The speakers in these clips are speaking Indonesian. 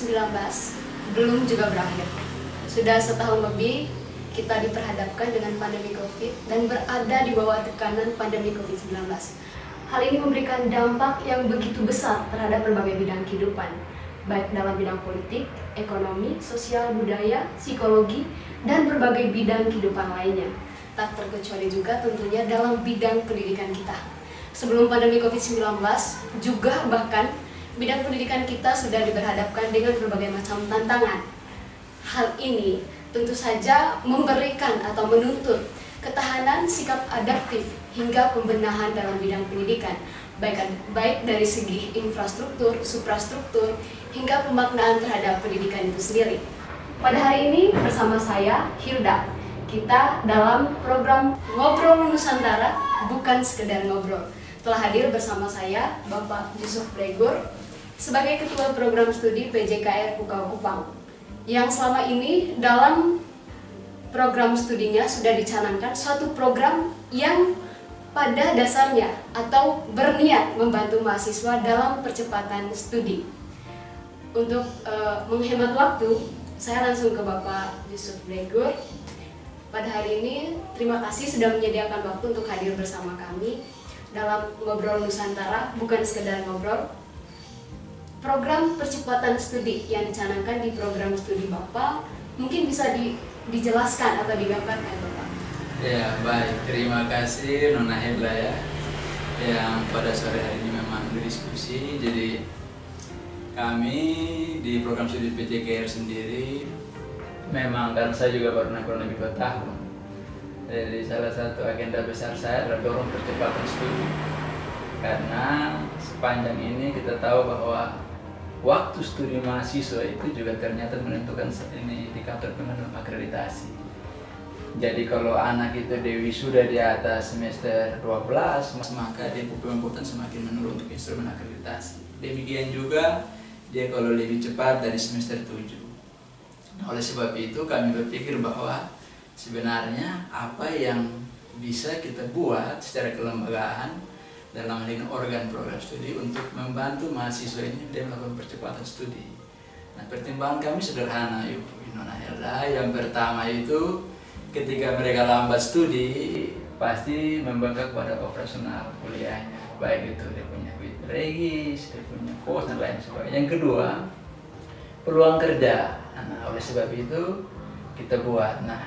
COVID-19 belum juga berakhir. Sudah setahun lebih kita diperhadapkan dengan pandemi COVID dan berada di bawah tekanan pandemi COVID-19. Hal ini memberikan dampak yang begitu besar terhadap berbagai bidang kehidupan, baik dalam bidang politik, ekonomi, sosial, budaya, psikologi, dan berbagai bidang kehidupan lainnya. Tak terkecuali juga tentunya dalam bidang pendidikan kita. Sebelum pandemi COVID-19 juga bahkan bidang pendidikan kita sudah diperhadapkan dengan berbagai macam tantangan. Hal ini tentu saja memberikan atau menuntut ketahanan sikap adaptif hingga pembenahan dalam bidang pendidikan, baik dari segi infrastruktur, suprastruktur, hingga pemaknaan terhadap pendidikan itu sendiri. Pada hari ini bersama saya, Hilda, kita dalam program Ngobrol Nusantara, bukan sekedar ngobrol. Telah hadir bersama saya Bapak Yusuf Blegur sebagai Ketua Program Studi PJKR Pukau Kupang, yang selama ini dalam program studinya sudah dicanangkan suatu program yang pada dasarnya atau berniat membantu mahasiswa dalam percepatan studi. Untuk menghemat waktu, saya langsung ke Bapak Yusuf Blegur. Pada hari ini, terima kasih sudah menyediakan waktu untuk hadir bersama kami dalam Ngobrol Nusantara, bukan sekedar ngobrol. Program percepatan studi yang dicanangkan di program studi Bapak mungkin bisa dijelaskan atau digambarkan Bapak. Ya, baik. Terima kasih Nona Hilda ya, yang pada sore hari ini memang berdiskusi. Jadi kami di program studi PJKR sendiri memang, karena saya juga baru kurang lebih 2 tahun. Jadi salah satu agenda besar saya adalah dorong percepatan studi. Karena sepanjang ini kita tahu bahwa waktu studi mahasiswa itu juga ternyata menentukan ini indikator pemenuhan akreditasi. Jadi kalau anak itu wisuda di atas semester 12, maka dia pembuatan semakin menurun untuk instrumen akreditasi. Demikian juga dia kalau lebih cepat dari semester 7. Nah, oleh sebab itu kami berpikir bahwa sebenarnya apa yang bisa kita buat secara kelembagaan dalam dengan organ program studi untuk membantu mahasiswa ini dia melakukan percepatan studi. Nah, pertimbangan kami sederhana, Ibu Nona Hilda. Yang pertama itu ketika mereka lambat studi pasti membengkak pada operasional kuliahnya, baik itu dia punya regis, dia punya kos dan lain sebagainya. Yang kedua, peluang kerja. Nah, oleh sebab itu kita buat. Nah,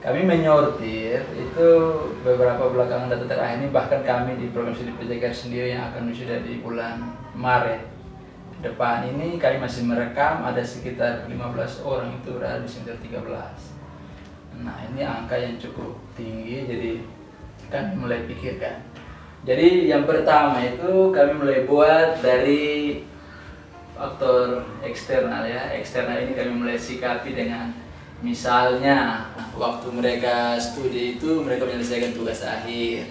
kami menyortir itu beberapa belakangan data terakhir ini, bahkan kami di program studi PJKR sendiri yang akan wisuda di bulan Maret depan ini, kami masih merekam ada sekitar 15 orang itu berada di semester 13. Nah, ini angka yang cukup tinggi, jadi kami mulai pikirkan. Jadi yang pertama itu kami mulai buat dari faktor eksternal ya. Eksternal ini kami mulai sikapi dengan misalnya waktu mereka studi itu mereka menyelesaikan tugas akhir.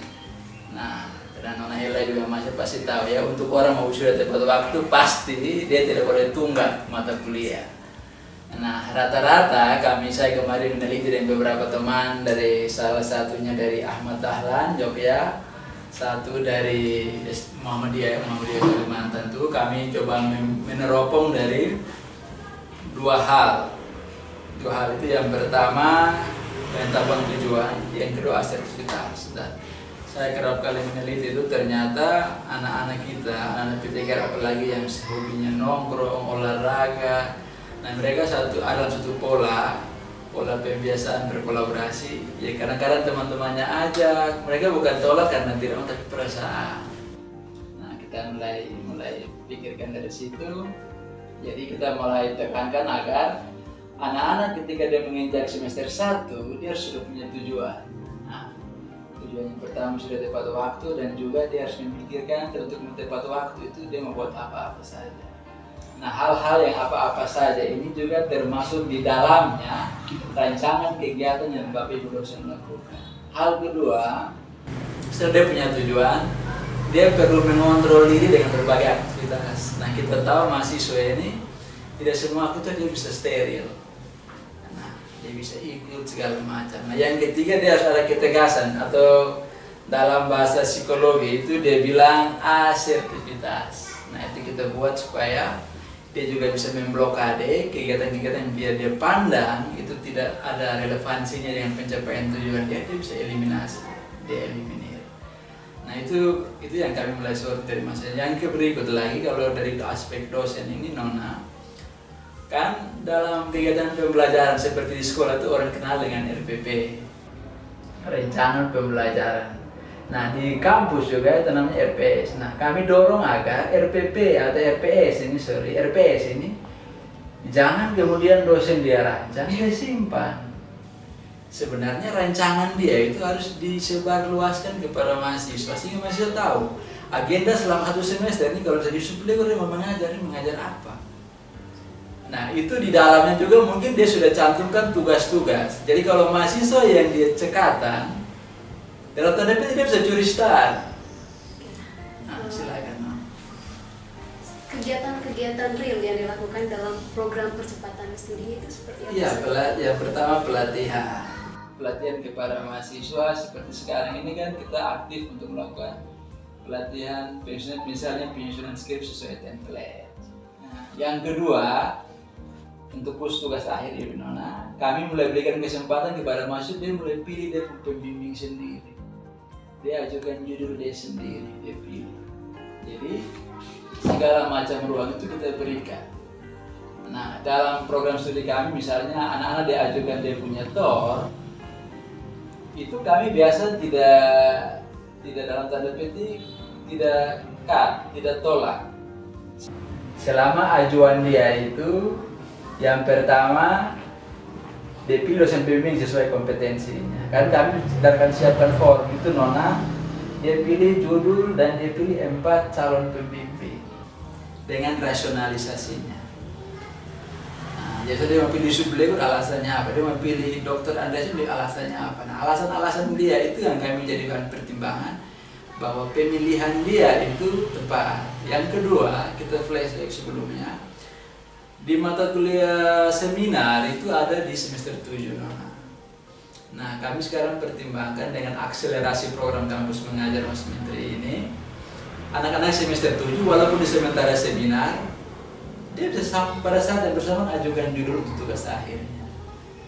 Nah, dan Nona Hilda juga masih pasti tahu ya, untuk orang mau wisuda tepat waktu pasti dia tidak boleh tunggak mata kuliah. Nah, rata-rata saya kemarin meneliti dengan beberapa teman, dari salah satunya dari Ahmad Dahlan Jogja, satu dari Muhammadiyah Kalimantan tuh, kami coba meneropong dari dua hal itu. Yang pertama penetapan tujuan, yang kedua asertivitas. Dan saya kerap kali meneliti itu, ternyata anak-anak kita, anak PJKR apalagi yang hobinya nongkrong, olahraga, nah mereka dalam satu pola pembiasaan berkolaborasi. Ya kadang-kadang teman-temannya ajak, mereka bukan tolak karena tidak mau, tapi perasaan. Nah, kita mulai pikirkan dari situ. Jadi kita mulai tekankan agar anak-anak ketika dia menginjak semester 1, dia sudah punya tujuan. Nah, tujuan yang pertama sudah tepat waktu, dan juga dia harus memikirkan untuk tepat waktu itu dia membuat apa-apa saja. Nah, hal-hal yang apa-apa saja ini juga termasuk di dalamnya rancangan kegiatan yang Bapak Ibu dosen lakukan. Hal kedua, setelah dia punya tujuan, dia perlu mengontrol diri dengan berbagai aktivitas. Nah, kita tahu mahasiswa ini tidak semua aktivitas dia bisa steril. Dia bisa ikut segala macam. Nah, yang ketiga dia harus ada ketegasan, atau dalam bahasa psikologi itu dia bilang asertivitas. Nah, itu kita buat supaya dia juga bisa memblokade kegiatan-kegiatan yang dia pandang itu tidak ada relevansinya dengan pencapaian tujuan dia bisa eliminasi, dia eliminir. Nah itu yang kami mulai sortir Mas. Yang berikut lagi kalau dari aspek dosen ini Nona, kan dalam kegiatan pembelajaran seperti di sekolah itu orang kenal dengan RPP, rencana pembelajaran. Nah di kampus juga itu namanya RPS. Nah kami dorong agar RPP atau RPS ini jangan kemudian dosen dia rancang, dia simpan. Sebenarnya rancangan dia itu harus disebarluaskan kepada mahasiswa sehingga mahasiswa tahu agenda selama 1 semester ini kalau jadi suplai dia mau mengajar apa. Nah itu di dalamnya juga mungkin dia sudah cantumkan tugas-tugas. Jadi kalau mahasiswa yang dia cekatan dalam tanda petik dia bisa curi start. Nah, silakan. Kegiatan-kegiatan real yang dilakukan dalam program percepatan studi itu seperti apa? Yang pertama pelatihan kepada mahasiswa. Seperti sekarang ini kan kita aktif untuk melakukan pelatihan misalnya penyusunan skrip sesuai template. Nah, yang kedua untuk khusus tugas akhir ya Nona, kami mulai berikan kesempatan kepada mahasiswa dia mulai pilih dia pembimbing sendiri. Dia ajukan judul dia sendiri, dia pilih. Jadi segala macam ruang itu kita berikan. Nah dalam program studi kami misalnya anak-anak dia ajukan dia punya TOR, itu kami biasa tidak dalam tanda petik tidak tolak. Selama ajuan dia itu yang pertama dia pilih dosen pembimbing sesuai kompetensinya. Kan kami sedangkan siapkan form itu Nona, dia pilih judul dan dia pilih 4 calon pembimbing dengan rasionalisasinya. Nah, jadi dia mau pilih sublek alasannya apa, dia mau pilih dokter Andreas itu alasannya apa. Nah alasan-alasan dia itu yang kami jadikan pertimbangan bahwa pemilihan dia itu tepat. Yang kedua kita flashback sebelumnya. Di mata kuliah seminar itu ada di semester 7 Nona. Nah kami sekarang pertimbangkan dengan akselerasi program kampus mengajar Mas Menteri ini, anak-anak semester 7 walaupun di sementara seminar dia bisa pada saat yang bersamaan ajukan judul untuk tugas akhirnya.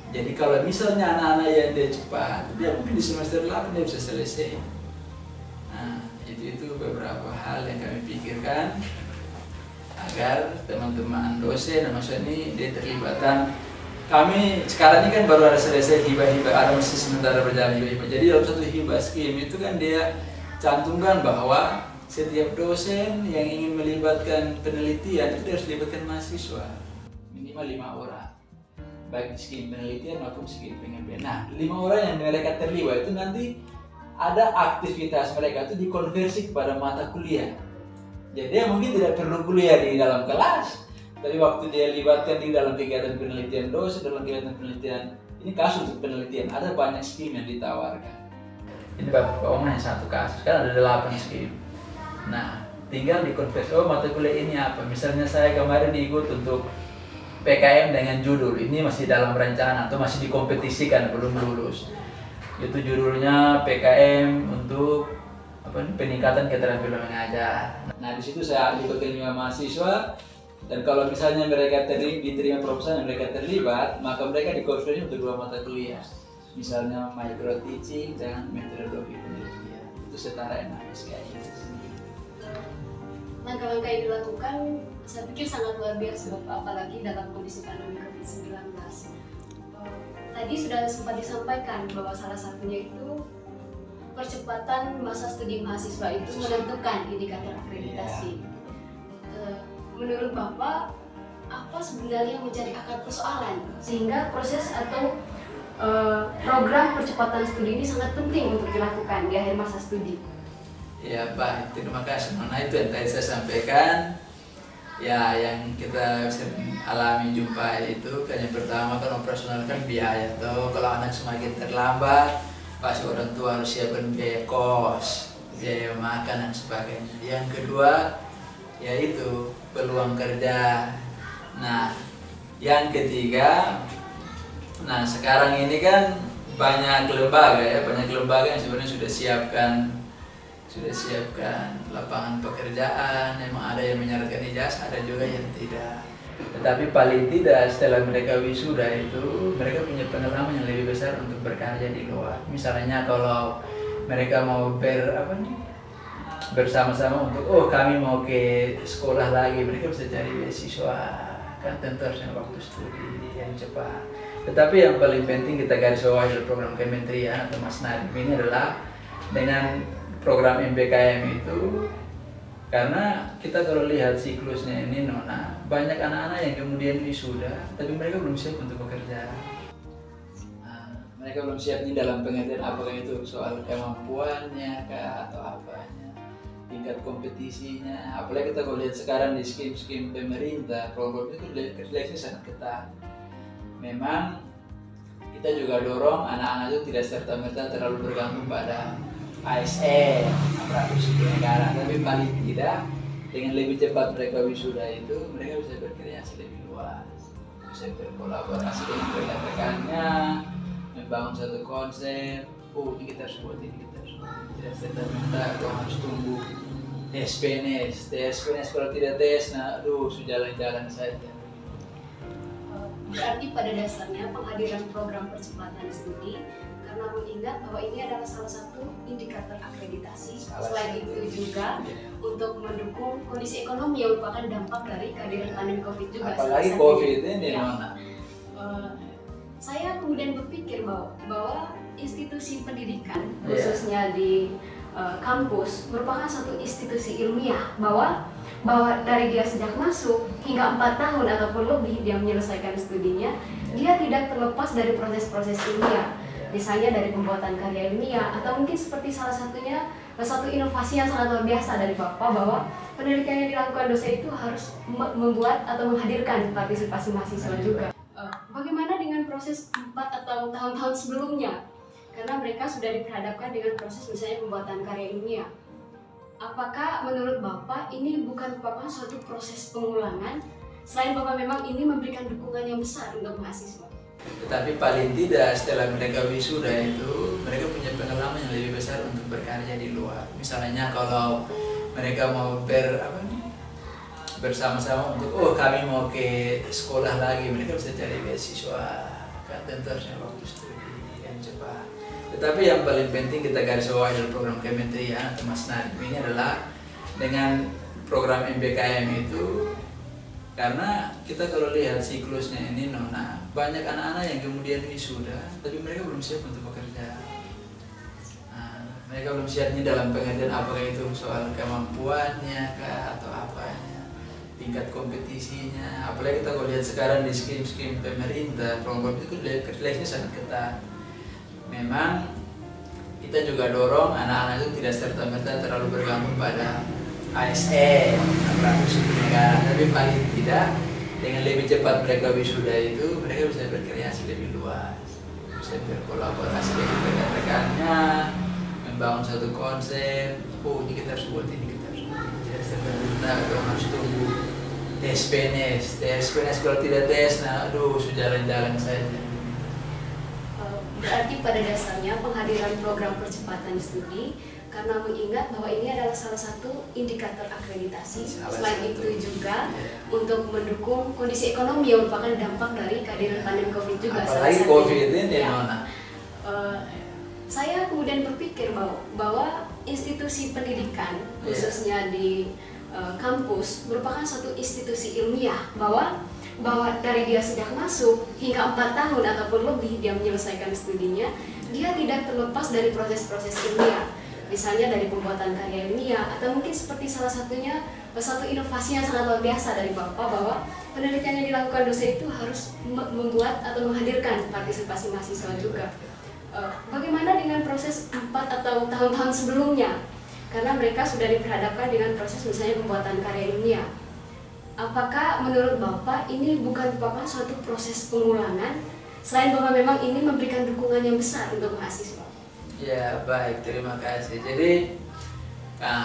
Jadi kalau misalnya anak-anak yang dia cepat, dia mungkin di semester 8 dia bisa selesai. Nah itu beberapa hal yang kami pikirkan agar teman-teman dosen dan mahasiswa ini dia terlibatan. Kami sekarang ini kan baru ada selesai hibah-hibah, ada masih sementara berjalan hibah-hibah. Jadi dalam satu hibah skim itu kan dia cantumkan bahwa setiap dosen yang ingin melibatkan penelitian itu harus melibatkan mahasiswa minimal 5 orang, baik skim penelitian maupun skim pengembangan. Nah 5 orang yang mereka terlibat itu nanti ada aktivitas mereka itu dikonversi kepada mata kuliah. Jadi dia mungkin tidak perlu kuliah di dalam kelas, tapi waktu dia libatkan di dalam kegiatan penelitian dosen, dalam kegiatan penelitian ini kasus untuk penelitian ada banyak skim yang ditawarkan. Ini Bapak hanya satu kasus, kan ada 8 skim. Nah tinggal dikonversi, mata kuliah ini apa? Misalnya saya kemarin ikut untuk PKM dengan judul ini masih dalam rencana atau masih dikompetisikan belum lulus. Itu judulnya PKM untuk peningkatan keterampilan mengajar. Nah di situ saya libatkan 5 mahasiswa dan kalau misalnya mereka diterima proposal dan mereka terlibat, maka mereka dikonversi untuk 2 mata kuliah. Misalnya micro teaching dan metodologi penelitian. Itu setara SKS. Langkah-langkah yang dilakukan saya pikir sangat luar biasa Bapak, apalagi dalam kondisi pandemi COVID-19. Tadi sudah sempat disampaikan bahwa salah satunya itu percepatan masa studi mahasiswa itu menentukan indikator akreditasi. Menurut Bapak, apa sebenarnya yang menjadi akar persoalan sehingga proses atau program percepatan studi ini sangat penting untuk dilakukan di akhir masa studi? Ya baik, terima kasih Nona. Itu yang tadi saya sampaikan. Ya yang kita alami jumpai itu kan yang pertama kan operasional kan biaya tuh. Kalau anak semakin terlambat pasti orang tua harus siapkan biaya kos, biaya makan dan sebagainya. Yang kedua yaitu peluang kerja. Nah yang ketiga, nah sekarang ini kan banyak lembaga yang sebenarnya sudah siapkan lapangan pekerjaan. Memang ada yang menyarankan ijazah, ada juga yang tidak. Tetapi paling tidak setelah mereka wisuda itu mereka punya pengalaman yang lebih besar untuk berkarya di luar. Misalnya kalau mereka mau bersama-sama untuk kami mau ke sekolah lagi, mereka bisa cari beasiswa, kan tentu harusnya waktu studi yang cepat. Tetapi yang paling penting kita garis bawahi dari program Kementerian atau Mas Nadiem ini adalah dengan program MBKM itu, karena kita kalau lihat siklusnya ini Nona, banyak anak-anak yang kemudian wisuda tapi mereka belum siap untuk bekerja. Mereka belum siap nih dalam pengertian apakah itu soal kemampuannya kah atau apanya, tingkat kompetisinya. Apalagi kita kalau lihat sekarang di skim-skim pemerintah, program itu seleksi sangat ketat. Memang kita juga dorong anak-anak itu tidak serta-merta terlalu bergantung pada ASN, aparatur sipil negara, tapi paling tidak dengan lebih cepat mereka wisuda itu mereka bisa berkreasi lebih luas, bisa berkolaborasi dengan rekan-rekannya, membangun satu konsep. Ini kita harus buat ini, kita harus buat ini. Tidak serta-merta dong harus tunggu tes PNS kalau tidak tes, jalan-jalan saja. Berarti pada dasarnya penghadiran program percepatan studi karena mengingat bahwa ini adalah salah satu indikator akreditasi. Selain itu juga untuk mendukung kondisi ekonomi yang merupakan dampak dari kehadiran pandemi COVID juga. Apalagi COVID ini mana? Saya kemudian berpikir bahwa institusi pendidikan khususnya di kampus merupakan satu institusi ilmiah, bahwa dari dia sejak masuk hingga 4 tahun ataupun lebih dia menyelesaikan studinya, dia tidak terlepas dari proses-proses ilmiah, misalnya dari pembuatan karya ilmiah, atau mungkin seperti salah satunya satu inovasi yang sangat luar biasa dari Bapak, bahwa penelitian yang dilakukan dosen itu harus membuat atau menghadirkan partisipasi mahasiswa juga. Bagaimana dengan proses 4 atau tahun-tahun sebelumnya? Karena mereka sudah diperhadapkan dengan proses misalnya pembuatan karya ilmiah. Apakah menurut Bapak ini bukan merupakan suatu proses pengulangan, selain Bapak memang ini memberikan dukungan yang besar untuk mahasiswa? Tetapi paling tidak setelah mereka wisuda itu mereka punya pengalaman yang lebih besar untuk berkarya di luar. Misalnya kalau mereka mau bersama-sama untuk kami mau ke sekolah lagi, mereka bisa cari beasiswa, kan tentu harusnya waktu studi yang cepat. Tetapi yang paling penting kita garis bawahi dari program Kementerian atau Mas Nadiem ini adalah dengan program MBKM itu, karena kita kalau lihat siklusnya ini Nona, banyak anak-anak yang kemudian wisuda tapi mereka belum siap untuk bekerja. Mereka belum siap nih dalam pengertian apakah itu soal kemampuannya kah atau apanya, tingkat kompetisinya. Apalagi kita kalau lihat sekarang di skim-skim pemerintah, program itu seleksinya sangat ketat. Memang kita juga dorong anak-anak itu tidak serta-merta terlalu bergantung pada ASN, aparatur sipil negara, tapi paling tidak dengan lebih cepat mereka wisuda itu mereka bisa berkreasi lebih luas, bisa berkolaborasi dengan rekan-rekannya, membangun satu konsep. Ini kita harus buat ini, kita harus buat ini. Tidak serta-merta dong harus tunggu tes PNS kalau tidak tes, jalan-jalan saja. Berarti pada dasarnya penghadiran program percepatan studi karena mengingat bahwa ini adalah salah satu indikator akreditasi. Selain itu juga untuk mendukung kondisi ekonomi yang merupakan dampak dari kehadiran pandemi COVID juga. Apalagi COVID ini saya kemudian berpikir bahwa institusi pendidikan khususnya di kampus merupakan satu institusi ilmiah, bahwa dari dia sejak masuk hingga 4 tahun ataupun lebih dia menyelesaikan studinya, dia tidak terlepas dari proses-proses ilmiah, misalnya dari pembuatan karya ilmiah, atau mungkin seperti salah satunya satu inovasi yang sangat luar biasa dari Bapak, bahwa penelitian yang dilakukan dosen itu harus membuat atau menghadirkan partisipasi mahasiswa juga. Bagaimana dengan proses 4 atau tahun-tahun sebelumnya? Karena mereka sudah diperhadapkan dengan proses misalnya pembuatan karya ilmiah. Apakah menurut Bapak ini bukan merupakan suatu proses pengulangan, selain Bapak memang ini memberikan dukungan yang besar untuk mahasiswa? Ya baik, terima kasih. Jadi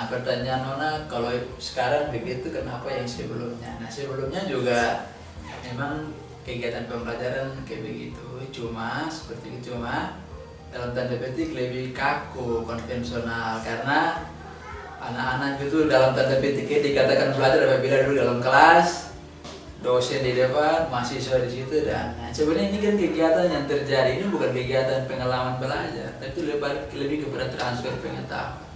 pertanyaan Nona, kalau sekarang begitu kenapa yang sebelumnya? Sebelumnya juga memang kegiatan pembelajaran kayak begitu, cuma dalam tanda petik lebih kaku, konvensional, karena anak-anak itu dalam tanda petiknya dikatakan belajar apabila dulu dalam kelas dosen di depan, mahasiswa di situ, dan sebenarnya ini kan kegiatan yang terjadi ini bukan kegiatan pengalaman belajar, tapi lebih kepada transfer pengetahuan.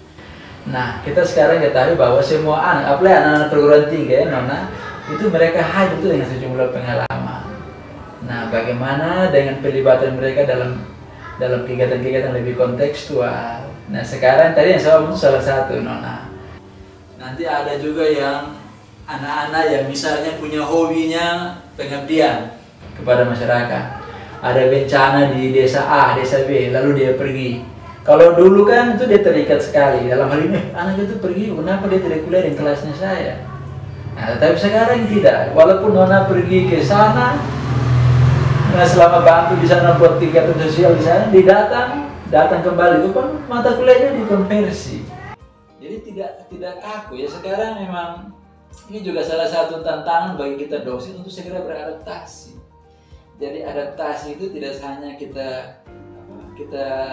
Nah, kita sekarang ketahui bahwa semua anak, apalagi anak-anak perguruan tinggi ya, Nona, itu mereka hadir itu dengan sejumlah pengalaman. Nah, bagaimana dengan pelibatan mereka dalam kegiatan-kegiatan lebih kontekstual. Nah, sekarang tadi yang saya omong salah satu, Nona. Nanti ada juga yang anak-anak yang misalnya punya hobinya pengabdian kepada masyarakat. Ada bencana di desa A, desa B, lalu dia pergi. Kalau dulu kan itu dia terikat sekali. Dalam hal ini, anak itu pergi, kenapa dia tidak kuliah di kelasnya saya? Nah, tapi sekarang tidak. Walaupun Nona pergi ke sana, nah, selama bantu di sana buat kegiatan sosial di sana, datang kembali, bukan mata kuliahnya dikonversi. Jadi tidak kaku ya. Sekarang memang ini juga salah satu tantangan bagi kita dosen untuk segera beradaptasi. Jadi adaptasi itu tidak hanya kita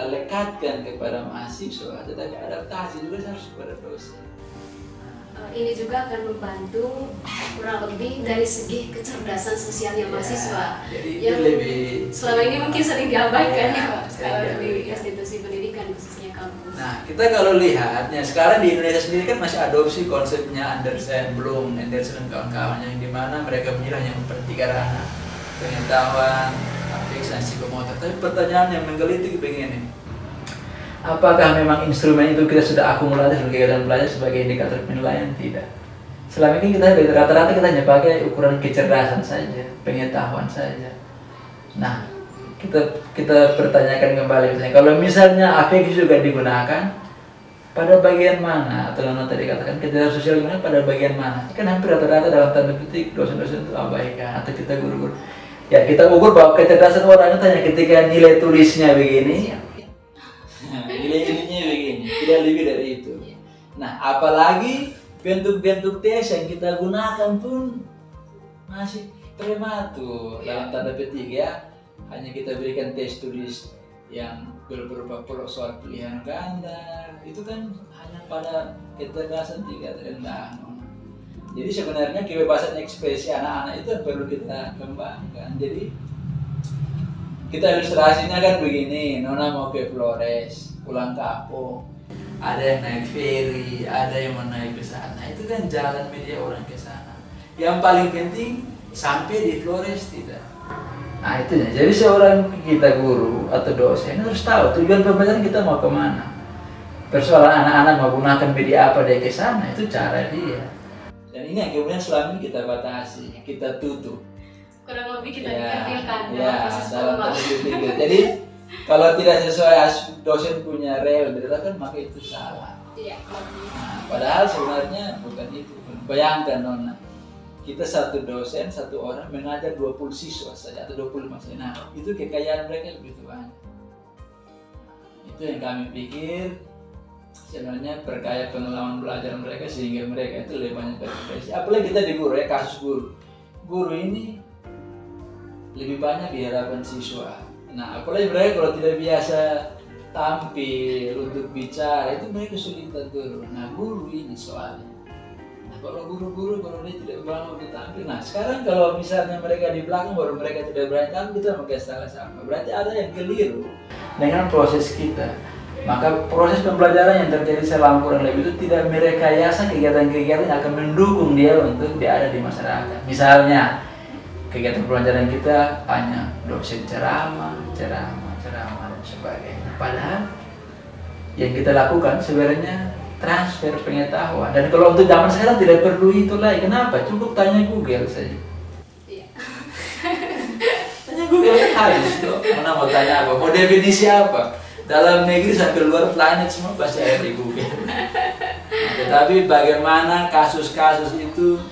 lekatkan kepada mahasiswa, tetapi adaptasi juga harus kepada dosen. Ini juga akan membantu kurang lebih dari segi kecerdasan sosialnya mahasiswa. Jadi yang lebih selama ini mungkin sering diabaikan ya Pak, kalau di diabaikan. institusi pendidikan khususnya kampus. Nah, kita kalau lihat, ya sekarang di Indonesia sendiri kan masih adopsi konsepnya Andersen, Bloom, Andersen dan kawan-kawannya, yang dimana mereka menilai hanya mempertiga ranah pengetahuan, afeksi, dan psikomotor. Tapi pertanyaan yang menggelitik begini, apakah memang instrumen itu kita sudah akumulasi sebagai kegiatan belajar sebagai indikator penilaian? Tidak. Selama ini kita rata-rata kita hanya pakai ukuran kecerdasan saja, pengetahuan saja. Nah, kita pertanyakan kembali, misalnya, kalau misalnya afeksi juga digunakan, pada bagian mana? Atau Nona tadi katakan kecerdasan sosial digunakan pada bagian mana? Kan hampir rata-rata dalam tanda petik dosen-dosen itu abaikan, atau kita guru-guru. Ya, kita ukur bahwa kecerdasan orang itu hanya ketika nilai tulisnya begini, nilai-nilainya begini, tidak lebih dari itu. Nah, apalagi bentuk-bentuk tes yang kita gunakan pun masih prematur dalam tanda petik ya. Hanya kita berikan tes tulis yang berupa soal pilihan ganda, itu kan hanya pada kecerdasan tingkat rendah. Jadi sebenarnya kebebasan ekspresi anak-anak itu yang perlu kita kembangkan. Jadi kita ilustrasinya kan begini, Nona mau ke Flores, pulang kampung, ada yang naik ferry, ada yang mau naik ke sana. Itu kan jalan media orang ke sana. Yang paling penting sampai di Flores tidak. Nah itu ya. Jadi seorang kita guru atau dosen harus tahu tujuan pembelajaran kita mau kemana. Persoalan anak-anak mau gunakan media apa dia ke sana, itu cara dia. Dan ini yang kemudian selama ini kita batasi, kita tutup. Kurang lebih kita dikecilkan dalam proses pembelajaran. Jadi kalau tidak sesuai dosen punya rel kan maka itu salah. Iya. Nah, padahal sebenarnya bukan itu. Bayangkan Nona, kita satu dosen, satu orang mengajar 20 siswa saja atau 25 saja. Nah, itu kekayaan mereka begitu banyak. Itu yang kami pikir sebenarnya perkaya pengalaman belajar mereka sehingga mereka itu lebih banyak berekspresi. Apalagi kita di guru ya, kasus guru. Guru ini lebih banyak di hadapan siswa. Nah, apalagi mereka kalau tidak biasa tampil untuk bicara, itu mereka kesulitan turun. Nah, guru ini soalnya. Nah, kalau guru-guru kalau dia tidak berani untuk tampil, nah sekarang kalau misalnya mereka di belakang baru mereka tidak berani tampil, kita pakai salah sama. Berarti ada yang keliru dengan proses kita. Maka proses pembelajaran yang terjadi selama kurang lebih itu tidak merekayasa kegiatan-kegiatan yang akan mendukung dia untuk dia ada di masyarakat. Misalnya kegiatan pembelajaran kita hanya dosen ceramah dan sebagainya. Padahal yang kita lakukan sebenarnya transfer pengetahuan. Dan kalau untuk zaman sekarang tidak perlu itu lagi. Kenapa? Cukup tanya Google saja. Iya. Tanya Google habis loh. Mana mau tanya apa? Mau definisi apa? Dalam negeri sampai luar planet semua pasti ada di Google. Nah, tetapi bagaimana kasus-kasus itu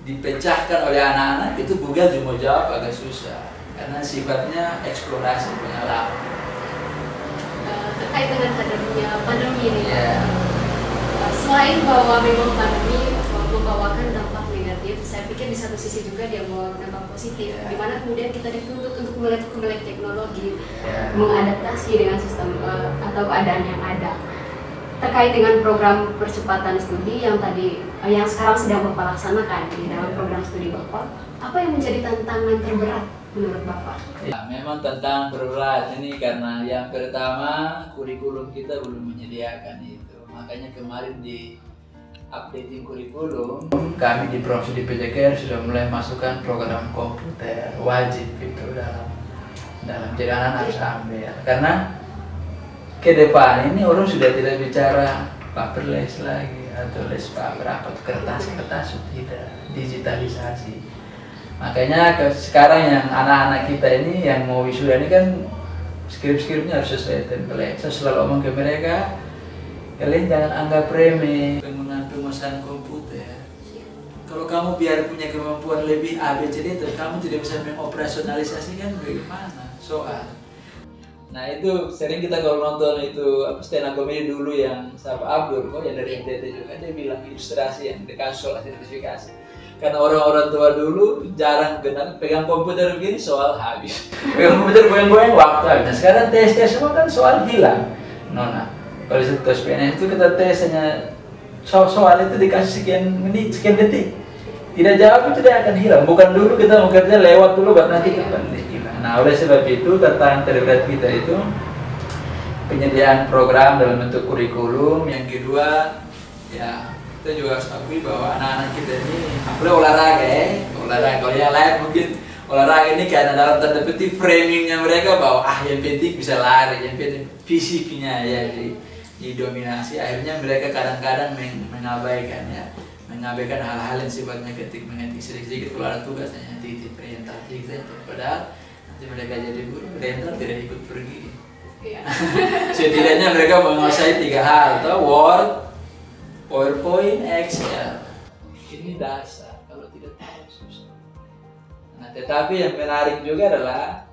dipecahkan oleh anak-anak itu Google cuma jawab agak susah karena sifatnya eksplorasi pengalaman. Terkait dengan hadirnya pandemi ini, selain bahwa memang pandemi membawakan dampak negatif, saya pikir di satu sisi juga dia membawa dampak positif, di mana kemudian kita dituntut untuk melek teknologi, mengadaptasi dengan sistem atau keadaan yang ada. terkait dengan program percepatan studi yang sekarang sedang Bapak laksanakan di dalam program studi Bapak, apa yang menjadi tantangan terberat menurut Bapak? Ya, memang tantangan berat ini karena yang pertama kurikulum kita belum menyediakan itu. Makanya kemarin di updating kurikulum, kami di Program Studi PJKR sudah mulai masukkan program komputer wajib itu dalam jadi anak harus ambil. Karena ke depan ini orang sudah tidak bicara paperless lagi atau les paper apa kertas tidak, digitalisasi. Makanya sekarang yang anak-anak kita ini yang mau wisuda ini kan skrip-skripnya harus sesuai template. Saya selalu omong ke mereka, kalian jangan anggap remeh penggunaan penguasaan komputer. Kalau kamu biar punya kemampuan lebih ABCD, kamu tidak bisa mengoperasionalisasikan bagaimana soal. Nah itu sering kita kalau nonton itu stand up comedy dulu yang Sahabat Abdur kok yang dari NTT juga, dia bilang ilustrasi yang dikasih soal sertifikasi. Karena orang-orang tua dulu jarang kenal pegang komputer begini soal habis, pegang komputer goyang-goyang waktu habis. Nah, sekarang tes semua kan soal hilang. Nona, kalau itu tes PNS itu kita tes hanya soal itu dikasih sekian menit, sekian detik. Tidak jawab itu dia akan hilang. Bukan dulu kita mau kerja lewat dulu buat nanti kapan dia hilang. Nah oleh sebab itu tantangan terberat kita itu penyediaan program dalam bentuk kurikulum. Yang kedua ya kita juga harus akui bahwa anak-anak kita ini apalagi olahraga kalau yang lain mungkin olahraga ini karena dalam tanda petik framingnya mereka bahwa yang penting bisa lari, yang penting fisiknya ya didominasi. Akhirnya mereka kadang-kadang mengabaikan hal-hal yang sifatnya ketik mengetik sedikit kalau ada tugas hanya titip perintah gitu. Padahal nanti mereka jadi guru rental tidak ikut pergi. Setidaknya mereka menguasai 3 hal, atau Word, PowerPoint, Excel. Ini dasar, kalau tidak tahu susah. Nah, tetapi yang menarik juga adalah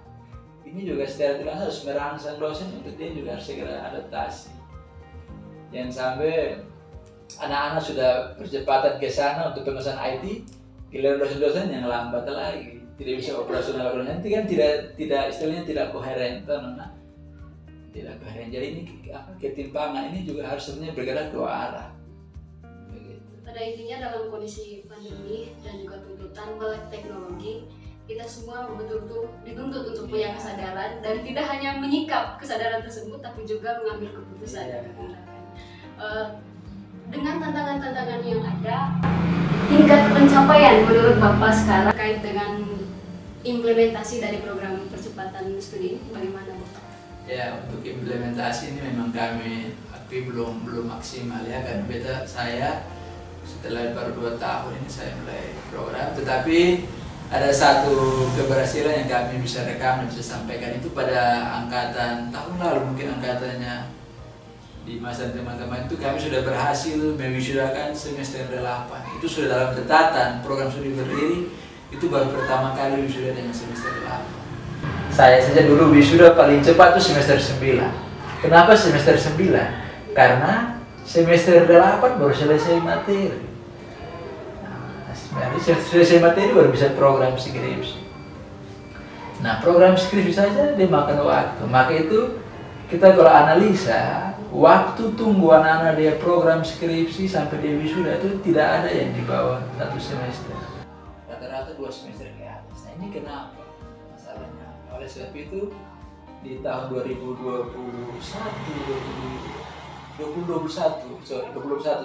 ini juga secara tidak harus merangsang dosen untuk dia juga harus segera adaptasi. Jangan sampai anak-anak sudah percepatan ke sana untuk pengurusan IT, giliran dosen-dosen yang lambat lagi, tidak bisa operasional nanti kan tidak istilahnya tidak koheren, tidak koheren. Jadi ini ketimpangan ini juga harus sebenarnya bergerak 2 arah. Pada intinya dalam kondisi pandemi dan juga tuntutan melek teknologi, kita semua betul-betul dituntut untuk punya kesadaran dan tidak hanya menyikap kesadaran tersebut, tapi juga mengambil keputusan dan tindakan. Dengan tantangan-tantangan yang ada, tingkat pencapaian menurut Bapak sekarang terkait dengan implementasi dari program percepatan studi ini bagaimana Bapak? Ya, untuk implementasi ini memang kami akui belum maksimal ya, karena saya setelah baru 2 tahun ini saya mulai program, tetapi ada satu keberhasilan yang kami bisa rekam dan bisa sampaikan itu pada angkatan tahun lalu, mungkin angkatannya di masa teman-teman itu kami sudah berhasil mewisudakan semester 8. Itu sudah dalam catatan program studi berdiri, itu baru pertama kali wisuda dengan semester 8. Saya saja dulu wisuda paling cepat itu semester 9. Kenapa semester 9? Karena semester 8 baru selesai materi. Nah, selesai materi baru bisa program skripsi. Nah, program skripsi saja dia makan waktu. Maka itu kita kalau analisa, waktu tunggu anak-anak dia program skripsi sampai dia wisuda itu tidak ada yang di bawah 1 semester. Rata-rata 2 semester ke atas. Nah ini kenapa masalahnya? Oleh sebab itu di tahun 2021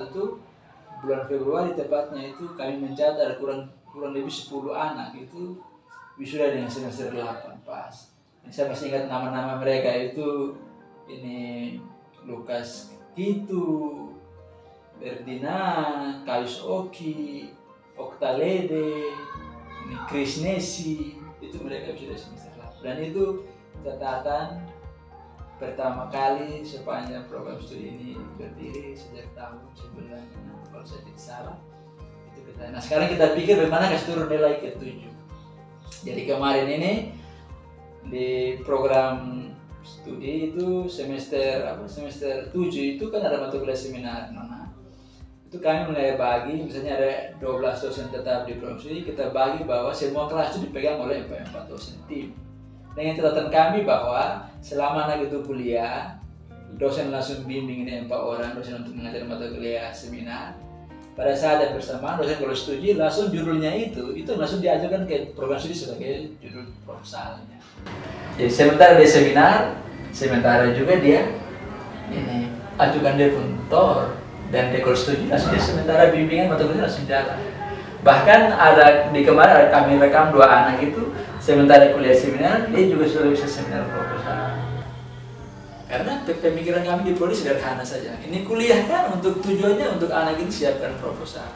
itu bulan Februari tepatnya itu kami mencatat kurang lebih 10 anak itu wisuda dengan semester 8 pas. Saya masih ingat nama-nama mereka itu ini Lukas Kitu, Ferdinand, Kaius Oki, Oktalede, ini Krisnesi, itu mereka sudah semester 8. Dan itu catatan pertama kali sepanjang program studi ini berdiri sejak tahun 96 kalau saya tidak salah. Itu kita. Nah sekarang kita pikir bagaimana kasih turun nilai ke 7. Jadi kemarin ini di program studi itu semester 7 itu kan ada mata kuliah seminar. Nah, itu kami mulai bagi, misalnya ada 12 dosen tetap di program studi, kita bagi bahwa semua kelas itu dipegang oleh 4 dosen tim. Dengan catatan kami bahwa selama anak itu kuliah, dosen langsung bimbing ini 4 orang dosen untuk mengajar mata kuliah seminar. Pada saat yang bersamaan dosen kalau setuju langsung judulnya itu langsung diajukan ke program studi sebagai judul proposalnya. Jadi sementara dia seminar, sementara juga dia ini ajukan dia puntor dan dia kalau setuju langsung dia sementara bimbingan mata kuliah langsung jalan. Bahkan ada di kemarin kami rekam 2 anak itu sementara kuliah seminar dia juga sudah bisa seminar proposal. Karena pemikiran kami di prodi sederhana saja. Ini kuliah kan untuk tujuannya untuk anak ini siapkan proposal.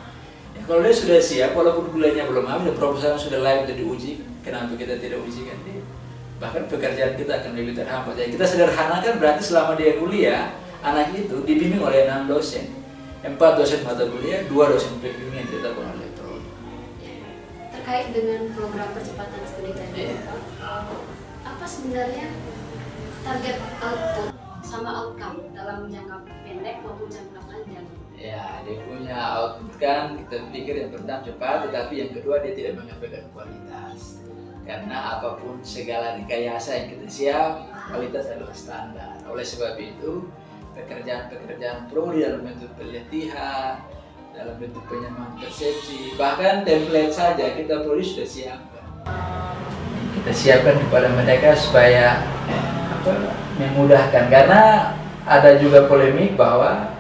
Ya, kalau dia sudah siap walaupun kuliahnya belum habis dan proposal sudah layak untuk diuji, kenapa kita tidak ujikan dia? Bahkan pekerjaan kita akan lebih terhambat. Jadi kita sederhanakan berarti selama dia kuliah anak itu dibimbing oleh 6 dosen. 4 dosen mata kuliah, 2 dosen pembimbing yang ditetapkan oleh prodi. Terkait dengan program percepatan studi tadi, apa sebenarnya target output sama outcome dalam jangka pendek maupun jangka panjang? Ya, dia punya output kan kita pikir yang pertama cepat, tetapi yang kedua dia tidak menyampaikan kualitas. Karena apapun segala rekayasa yang kita siap, kualitas adalah standar. Oleh sebab itu, pekerjaan-pekerjaan prodi dalam bentuk pelatihan, dalam bentuk penyamaan persepsi, bahkan template saja kita prodi sudah siapkan. Kita siapkan kepada mereka supaya memudahkan, karena ada juga polemik bahwa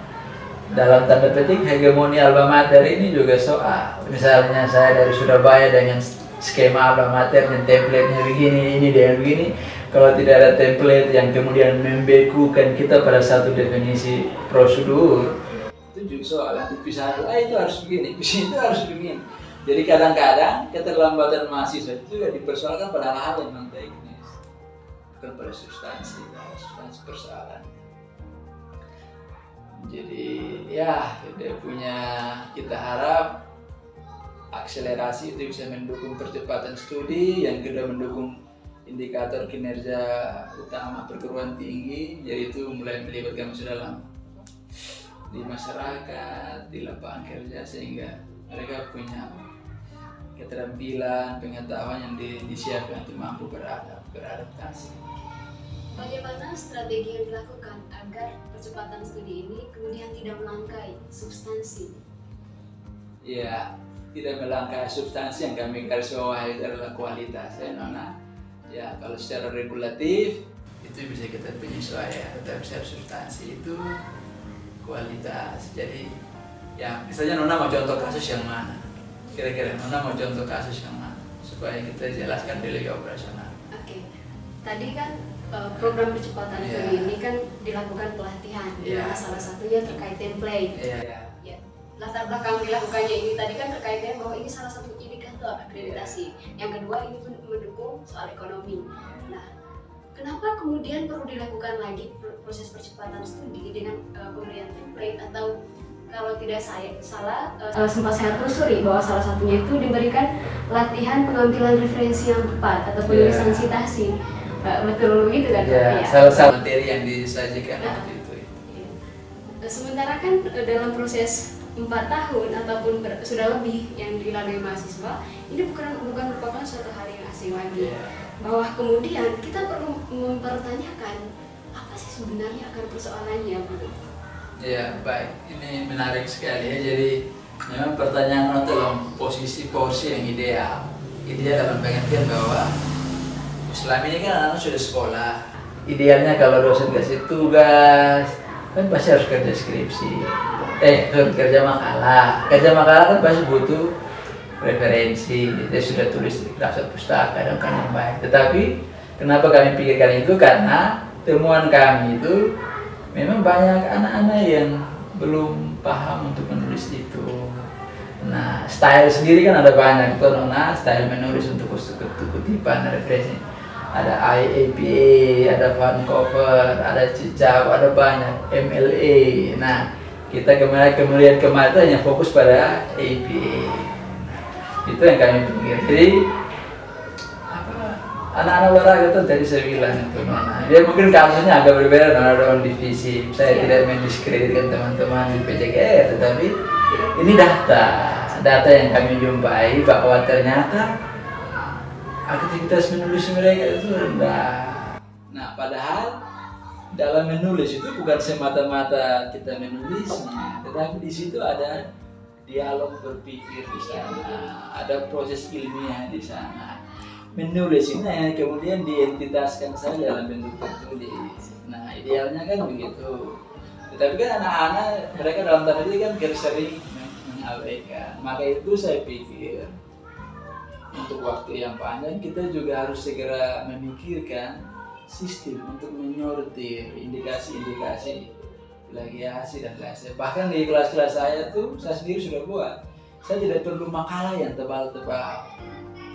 dalam tanda petik hegemoni alma mater ini juga soal. Misalnya saya dari Surabaya dengan skema alma mater dan template-nya begini, ini dengan begini. Kalau tidak ada template yang kemudian membekukan kita pada satu definisi prosedur, itu juga soal dipisah. Itu harus begini, itu harus begini. Jadi kadang-kadang keterlambatan mahasiswa itu juga dipersoalkan pada hal-hal yang non teknis, bukan pada substansi persoalan. Jadi ya kita harap akselerasi itu bisa mendukung percepatan studi, yang kedua mendukung indikator kinerja utama perguruan tinggi, yaitu mulai melibatkan mahasiswa dalam di masyarakat, di lapangan kerja, sehingga mereka punya keterampilan, pengetahuan yang disiapkan untuk mampu beradaptasi. Bagaimana strategi yang dilakukan agar percepatan studi ini kemudian tidak melangkai substansi? Ya, tidak melangkai substansi, yang kami garis bawahi itu adalah kualitas, ya Nona. Ya, kalau secara regulatif itu bisa kita penyesuaian, tetapi secara substansi itu kualitas. Jadi, ya misalnya Nona mau contoh kasus yang mana? Kira-kira Nona mau contoh kasus yang mana? Supaya kita jelaskan di liga operasional. Oke, tadi kan program percepatan studi ini kan dilakukan pelatihan, dimana salah satunya terkait template. Ya. Latar belakang dilakukannya ini tadi kan terkaitnya bahwa ini salah satu indikator akreditasi. Yang kedua ini mendukung soal ekonomi. Nah, kenapa kemudian perlu dilakukan lagi proses percepatan studi dengan pemberian template, atau kalau tidak salah sempat saya telusuri bahwa salah satunya itu diberikan latihan pengambilan referensi yang tepat atau penulisan sitasi. Betul begitu kan? Ya, salah satu materi yang disajikan waktu itu. Sementara kan dalam proses 4 tahun ataupun sudah lebih yang dilalui mahasiswa, ini bukan merupakan suatu hal yang asing lagi. Bahwa kemudian kita perlu mempertanyakan apa sih sebenarnya akar persoalannya. Ya, baik, ini menarik sekali ya. Jadi memang pertanyaan dalam posisi yang ideal dalam pengertian bahwa selama ini kan anak-anak sudah sekolah. Idealnya kalau dosen kasih tugas, kan pasti harus kerja skripsi. Harus kerja makalah. Kerja makalah kan pasti butuh referensi. Dia sudah tulis di daftar pustaka dan kan yang baik. Tetapi kenapa kami pikirkan itu? Karena temuan kami itu memang banyak anak-anak yang belum paham untuk menulis itu. Nah, style sendiri kan ada banyak tuh, Nona. Style menulis untuk kutipan, referensi. Ada IAPA, ada Vancouver, ada Cicap, ada banyak MLA. Nah, kita kemudian itu hanya fokus pada APA. Itu yang kami pikir. Jadi anak-anak olahraga itu tadi saya bilang itu, Nona. Dia mungkin kasusnya agak berbeda dengan divisi. Saya tidak mendiskreditkan teman-teman di PJKR, tetapi ini data yang kami jumpai bahwa ternyata aktivitas menulis mereka itu rendah. Nah, padahal dalam menulis itu bukan semata-mata kita menulisnya, tetapi di situ ada dialog berpikir di sana, ada proses ilmiah di sana. Menulis ini kemudian dientitaskan saja dalam bentuk tertulis. Nah, idealnya kan begitu. Tetapi kan anak-anak mereka dalam tanda petik kan sering mengabaikan. Maka itu saya pikir untuk waktu yang panjang kita juga harus segera memikirkan sistem untuk menyortir indikasi-indikasi plagiasi dan lain-lain. Bahkan di kelas-kelas saya tuh saya sendiri sudah buat. Saya tidak perlu makalah yang tebal-tebal.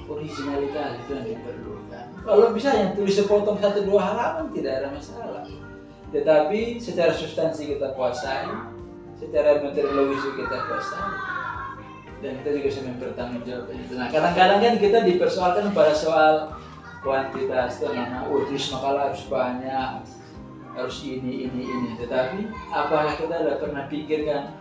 Originalitas itu yang diperlukan. Kalau bisa yang tulis sepotong 1-2 halaman tidak ada masalah. Tetapi secara substansi kita kuasai, secara meteorologis kita kuasai, dan kita juga bisa mempertanggungjawabkan itu. Nah, kadang-kadang kan kita dipersoalkan pada soal kuantitas, tulis makalah harus banyak, harus ini. Tetapi apakah kita sudah pernah pikirkan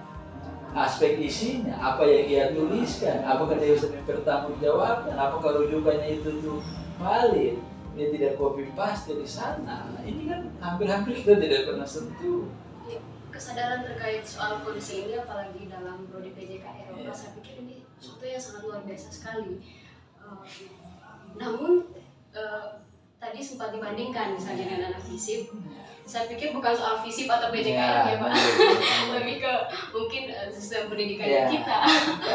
aspek isinya, apa yang dia tuliskan, apakah dia bisa mempertanggungjawabkan, apakah rujukannya itu tuh valid, dia tidak copy paste di sana. Nah, ini kan hampir-hampir kita tidak pernah sentuh. Kesadaran terkait soal kondisi ini, apalagi dalam prodi PJK Eropa, saya pikir ini sesuatu yang sangat luar biasa sekali. Namun tadi sempat dibandingkan misalnya dengan anak FISIP. Saya pikir bukan soal FISIP atau PJKN ya Pak, lebih ke mungkin sistem pendidikan kita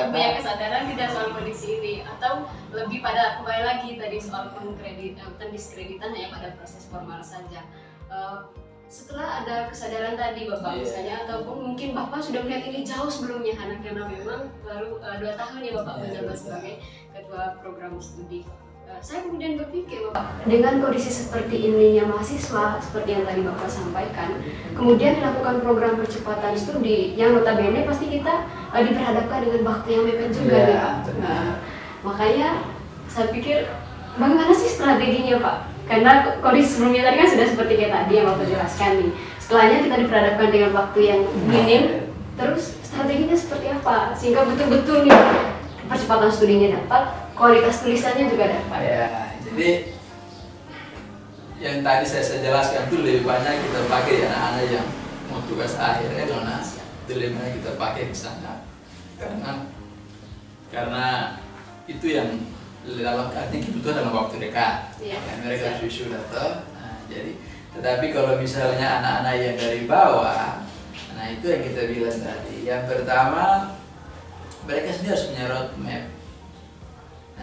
punya kesadaran tidak soal kondisi ini, atau lebih pada kembali lagi tadi soal pendiskreditan hanya pada proses formal saja. Setelah ada kesadaran tadi Bapak misalnya, ataupun mungkin Bapak sudah melihat ini jauh sebelumnya, karena memang baru 2 tahun ya Bapak menjabat sebagai ketua program studi. Saya kemudian berpikir Bapak, dengan kondisi seperti ininya mahasiswa, seperti yang tadi Bapak sampaikan, kemudian dilakukan program percepatan studi yang notabene pasti kita diperhadapkan dengan waktu yang mepet juga ya Pak. Nah, makanya saya pikir bagaimana sih strateginya Pak? Karena kondisi sebelumnya tadi kan sudah seperti kayak tadi yang Bapak jelaskan nih. Setelahnya kita diperhadapkan dengan waktu yang minim, terus strateginya seperti apa? Sehingga betul-betul nih percepatan studinya dapat, kualitas tulisannya juga dapat. Ya, jadi yang tadi saya jelaskan itu lebih banyak kita pakai anak-anak yang mau tugas akhir Nona, itu lebih banyak kita pakai di sana. Karena itu yang dalam artinya kebutuhan dalam waktu dekat. Mereka sudah tahu. Nah, jadi, tetapi kalau misalnya anak-anak yang dari bawah, nah itu yang kita bilang tadi. Yang pertama, mereka sendiri harus punya roadmap.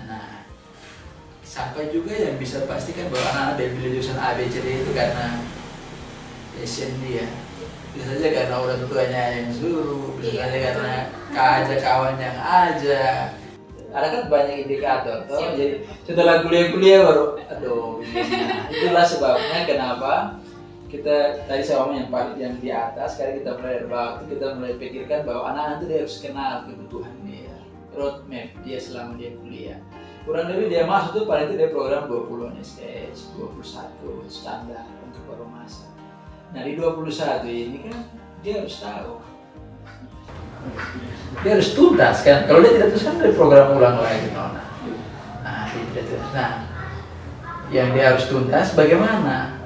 Nah, sampai juga yang bisa pastikan bahwa anak-anak dari jurusan A, B, C, D itu karena passion dia. Bisa saja karena orang tuanya yang suruh, bisa saja karena kawan yang aja. Ada kan banyak indikator, toh. Jadi setelah kuliah baru, itulah sebabnya kenapa kita tadi saya ngomong yang di atas, sekarang kita mulai dari bawah, kita mulai pikirkan bahwa anak-anak itu dia harus kenal kebutuhan dia, roadmap dia selama dia kuliah. Kurang lebih dia masuk tuh paling tidak program 20 SKS, 21 standar untuk baru masa. Nah di 21 ini kan dia harus tahu, dia harus tuntas kan. Kalau dia tidak tuntas kan dari program ulang lagi Nona. Nah dia tidak tuntas. Nah yang dia harus tuntas bagaimana?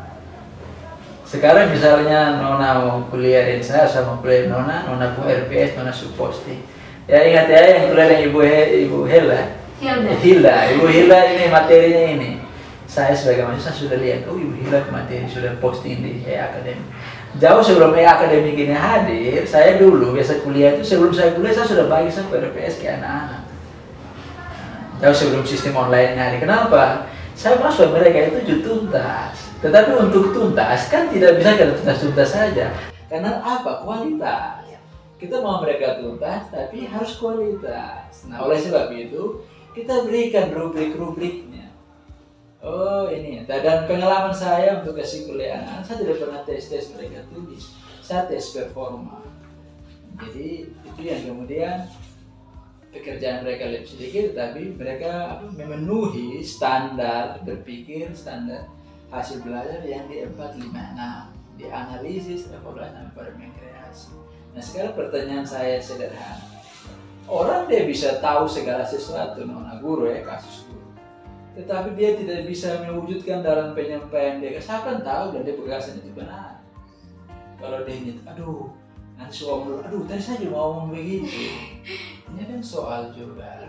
Sekarang misalnya Nona mau kuliah dan saya sama kuliah Nona pun RPS, Nona Suposti. Ya ingat ya yang kuliah yang Ibu Hela. Ibu Hila ini materinya ini. Saya sebagai mahasiswa sudah lihat, Ibu Hila materi sudah posting di akademik. Jauh sebelum akademik ini hadir, saya dulu biasa kuliah itu sebelum saya kuliah saya sudah bagi sampai RPS ke anak-anak. Jauh sebelum sistem online hadir. Kenapa? Saya masuk mereka itu tuntas. Tetapi untuk tuntas kan tidak bisa kita tuntas-tuntas saja. Karena apa? Kualitas. Kita mau mereka tuntas, tapi harus kualitas. Nah, oleh sebab itu kita berikan rubrik-rubriknya. Oh ini, dan pengalaman saya untuk kasih kuliah anak, saya tidak pernah tes mereka tulis. Saya tes performa. Jadi itu yang kemudian pekerjaan mereka lebih sedikit, tapi mereka memenuhi standar berpikir, standar hasil belajar yang di 456, di analisis, evaluasi, sampai pada mengkreasi. Nah sekarang pertanyaan saya sederhana, orang dia bisa tahu segala sesuatu, Nona guru kasus guru, tetapi dia tidak bisa mewujudkan dalam penyampaian dia. Saya kan tahu dan dia berkesan itu benar. Kalau dia ingat, aduh nanti soal dulu, aduh tadi saya juga mau ngomong begitu. Ini kan soal juga.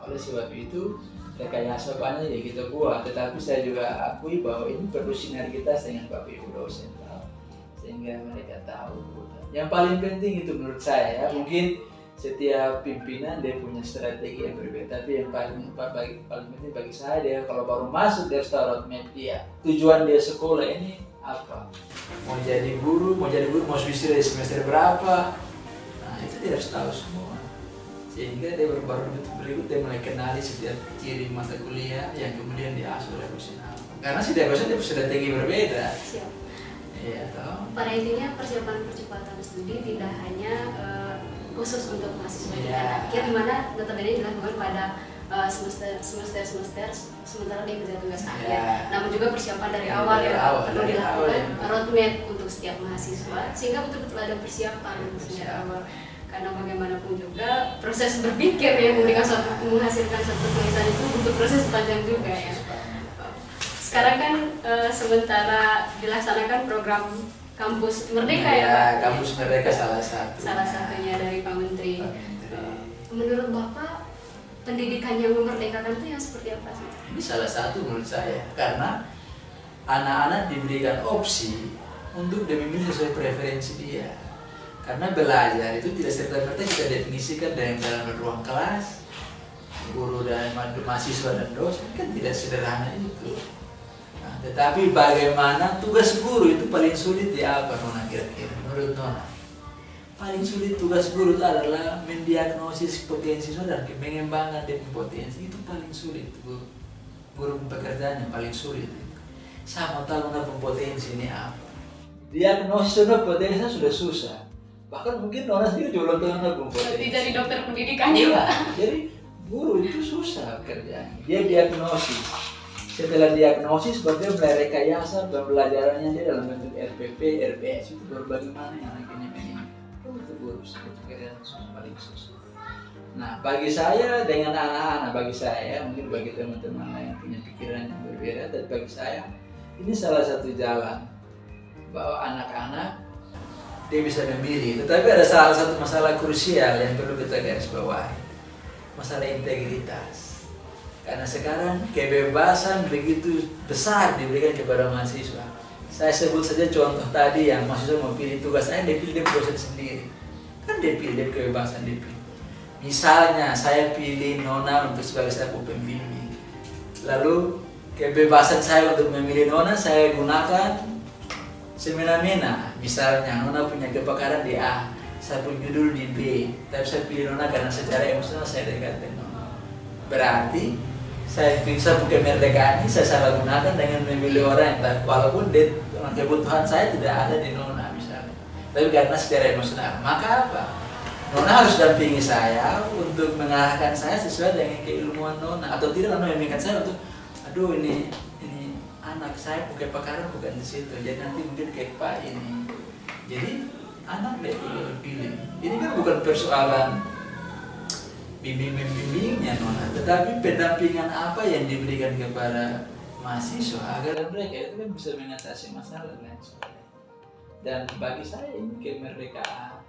Oleh sebab itu rekayasa banyak ya kita buat, tetapi saya juga akui bahwa ini perlu sinergitas dengan Bapak Ibu dosen sehingga mereka tahu. Yang paling penting itu menurut saya ya, mungkin setiap pimpinan dia punya strategi yang berbeda, tapi yang paling penting bagi saya dia kalau baru masuk dia harus tahu roadmap dia, tujuan dia sekolah ini apa, mau jadi guru mau wisuda di semester berapa. Nah itu dia harus tahu semua, sehingga dia baru berikut dia mulai kenali setiap ciri mata kuliah yang kemudian diasuh oleh dosen, karena setiap dosen dia punya strategi berbeda. Siap. Iya toh. Pada intinya persiapan percepatan studi tidak hanya khusus untuk mahasiswa tingkat akhir, di mana notabene dilakukan pada semester sementara dia kerja tugas akhir. Namun juga persiapan dari awal yang perlu dilakukan, roadmap untuk setiap mahasiswa, sehingga betul-betul ada persiapan dari awal. Karena bagaimanapun juga proses berpikir yang menghasilkan satu tulisan itu butuh proses panjang juga ya. Sekarang kan sementara dilaksanakan program Kampus Merdeka ya Pak? Kampus Merdeka salah satunya dari Pak Menteri. Menurut Bapak, pendidikan yang memerdekakan itu yang seperti apa sih? Ini salah satu menurut saya, karena anak-anak diberikan opsi untuk memilih sesuai preferensi dia. Karena belajar itu tidak serta-merta kita definisikan dalam ruang kelas, guru dan mahasiswa dan dosen, kan tidak sederhana itu. Nah, tetapi bagaimana tugas guru itu paling sulit di apa Nona kira-kira? Menurut Nona, paling sulit tugas guru itu adalah mendiagnosis potensi saudara, mengembangkan dia potensi, itu paling sulit. Guru pekerjaan yang paling sulit. Sama tahu Nona potensi ini apa? Diagnosis Nona potensi sudah susah. Bahkan mungkin Nona sendiri juga belum tahu Nona potensi. Lebih dari dokter pendidikan ya Pak. Jadi guru itu susah kerjanya. Dia diagnosis. Setelah diagnosis, baru dia mulai rekayasa pembelajarannya dia dalam bentuk RPP, RPS itu baru bagaimana yang akhirnya begini. Itu guru itu kerjaan paling susah. Nah, bagi saya dengan anak-anak, bagi saya mungkin bagi teman-teman yang punya pikiran yang berbeda, tapi bagi saya ini salah satu jalan bahwa anak-anak dia bisa memilih. Tetapi ada salah satu masalah krusial yang perlu kita garis bawahi, masalah integritas. Karena sekarang kebebasan begitu besar diberikan kepada mahasiswa. Saya sebut saja contoh tadi yang mahasiswa mau pilih tugas, saya dia pilih dia dosen sendiri. Kan dia pilih, dia kebebasan dia pilih. Misalnya saya pilih Nona untuk sebagai saku pembimbing. Lalu kebebasan saya untuk memilih Nona saya gunakan semena-mena. Misalnya Nona punya kepakaran di A, saya punya judul di B, tapi saya pilih Nona karena secara emosional saya dekat dengan Nona. Berarti saya bisa bukan kemerdekaan ini saya salah gunakan dengan memilih orang yang walaupun kebutuhan saya tidak ada di Nona misalnya, tapi karena secara emosional, maka apa? Nona harus dampingi saya untuk mengarahkan saya sesuai dengan keilmuan Nona, atau tidak Nona membimbingkan saya untuk, aduh ini anak saya bukan pakaran bukan di situ, jadi nanti mungkin kayak Pak ini. Jadi anak dia pilih. Ini kan bukan persoalan bimbingnya Nona, tetapi pendampingan apa yang diberikan kepada mahasiswa agar mereka itu kan bisa mengatasi masalah dan sebagainya. Dan bagi saya ini kemerdekaan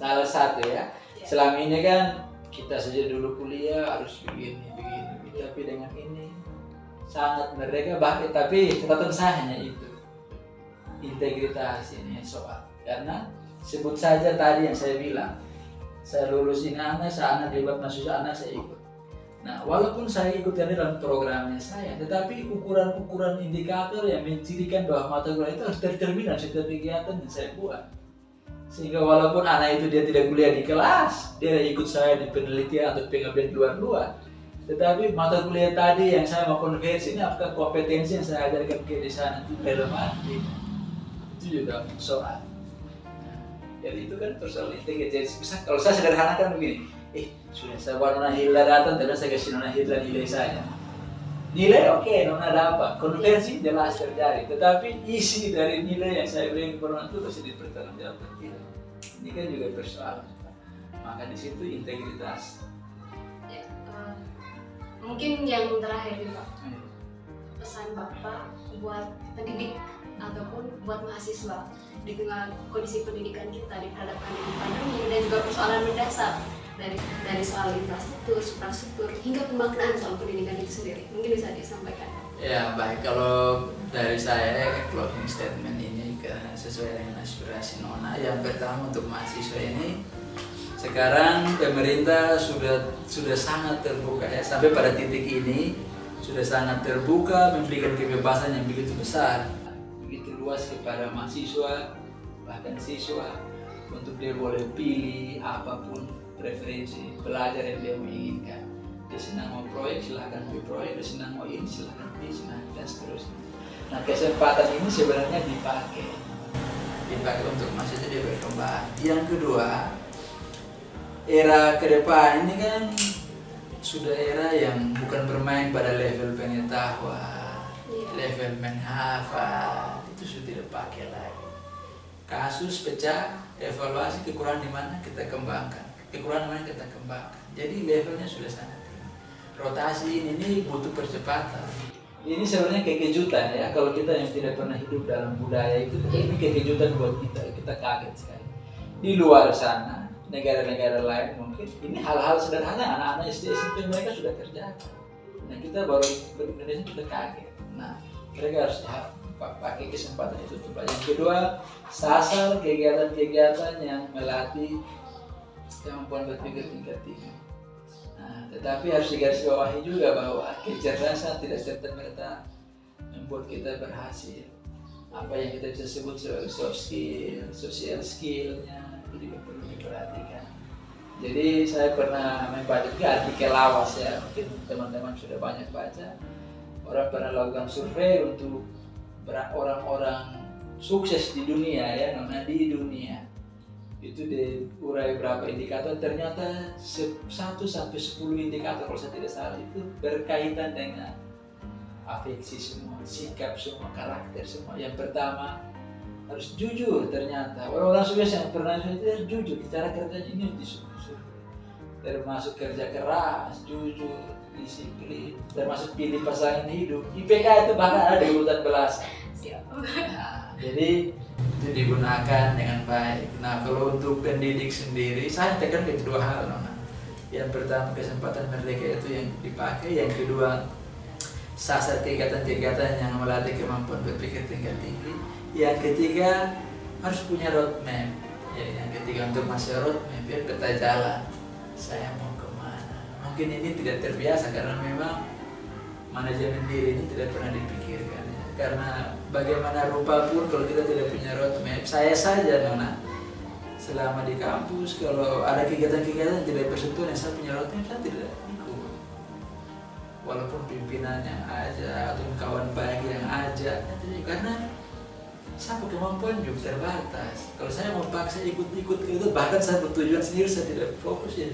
salah satu ya. Selama ini kan kita saja dulu kuliah harus begini, tapi dengan ini sangat merdeka. Bahkan tapi catatan saya hanya itu, integritas ini soal. Karena sebut saja tadi yang saya bilang, saya lulus ini anak dibuat mahasiswa anak saya ikut. Nah, walaupun saya ikut dalam programnya saya, tetapi ukuran-ukuran indikator yang mencirikan bahwa mata kuliah itu harus tercermin dalam setiap kegiatan yang saya buat. Sehingga walaupun anak itu dia tidak kuliah di kelas, dia ikut saya di penelitian atau pengabdian luar-luar, tetapi mata kuliah tadi yang saya mau konversi ini apakah kompetensi yang saya ajarkan ke di sana itu relevan? Itu juga soal. Jadi itu kan persoalan integritas. Bisa kalau saya sederhanakan begini, sudah saya buat Nona Hilda datang, terus saya kasih Nona Hilda nilai saya. Nilai oke, Nona dapat, konversi jelas terjadi. Tetapi isi dari nilai yang saya berikan kepada Nona itu harus dipertanggungjawabkan tidak. Ini kan juga persoalan. Maka di situ integritas. Ya, mungkin yang terakhir nih Pak, pesan Bapak buat pendidik ataupun buat mahasiswa di tengah kondisi pendidikan kita dihadapkan dengan pandemi dan juga persoalan mendasar dari soal infrastruktur, suprastruktur hingga pemaknaan soal pendidikan itu sendiri. Mungkin bisa disampaikan. Ya baik, kalau dari saya closing statement ini sesuai dengan aspirasi Nona. Yang pertama untuk mahasiswa ini, sekarang pemerintah sudah sangat terbuka ya, sampai pada titik ini sudah sangat terbuka, memberikan kebebasan yang begitu besar, begitu luas kepada mahasiswa bahkan siswa untuk dia boleh pilih apapun preferensi belajar yang dia menginginkan. Dia senang mau proyek silahkan pilih proyek, dia senang mau ini silahkan pilih, dan seterusnya. Nah kesempatan ini sebenarnya dipakai untuk mahasiswa dia berkembang. Yang kedua, era ke depan ini kan sudah era yang bukan bermain pada level pengetahuan, level menghafal, itu sudah tidak pakai lagi. Kasus pecah, evaluasi kekurangan di mana kita kembangkan, kekurangan mana kita kembangkan. Jadi levelnya sudah sangat tinggi. Rotasi ini butuh percepatan. Ini sebenarnya kekejutan ya, kalau kita yang tidak pernah hidup dalam budaya itu, ini kekejutan buat kita kaget sekali. Di luar sana, negara-negara lain mungkin ini hal-hal sederhana, anak-anak SD SMP mereka sudah kerjakan. Nah kita baru di Indonesia kita kaget. Nah mereka harus pakai kesempatan itu. Yang kedua, sasar kegiatan-kegiatan yang melatih kemampuan berpikir tingkat tinggi. Nah, tetapi harus digarisbawahi juga bahwa kecerdasan tidak serta-merta membuat kita berhasil. Apa yang kita bisa sebut sebagai soft skill, social skillnya itu juga perlu diperhatikan. Jadi saya pernah membaca juga artikel lawas ya, mungkin teman-teman sudah banyak baca. Orang pernah lakukan survei untuk orang-orang sukses di dunia ya, Nona, di dunia. Itu diurai berapa indikator, ternyata 1 sampai 10 indikator kalau saya tidak salah itu berkaitan dengan afeksi semua, sikap semua, karakter semua. Yang pertama harus jujur, ternyata orang-orang sukses yang pernah itu harus jujur, cara kerjanya ini disuruh, termasuk kerja keras, jujur, disiplin, termasuk pilih pasangan hidup. IPK itu bahkan ada di urutan belasan. Nah, jadi itu digunakan dengan baik. Nah kalau untuk pendidik sendiri, saya tekan ke dua hal, Nona. Yang pertama kesempatan merdeka itu yang dipakai, yang kedua sasar kegiatan-kegiatan yang melatih kemampuan berpikir tingkat tinggi. Yang ketiga harus punya roadmap. Jadi yang ketiga untuk masa roadmap, ya peta jalan. Saya mau kemana? Mungkin ini tidak terbiasa karena memang manajemen diri ini tidak pernah dipikirkan. Karena bagaimana rupa pun kalau kita tidak punya roadmap, saya saja Nona, selama di kampus kalau ada kegiatan-kegiatan tidak bersentuhan yang saya punya roadmap, saya tidak ikut. Walaupun pimpinannya aja atau kawan baik yang aja, karena saya kemampuan juga terbatas. Kalau saya mau paksa ikut-ikut itu, bahkan saya bertujuan sendiri, saya tidak fokus ya,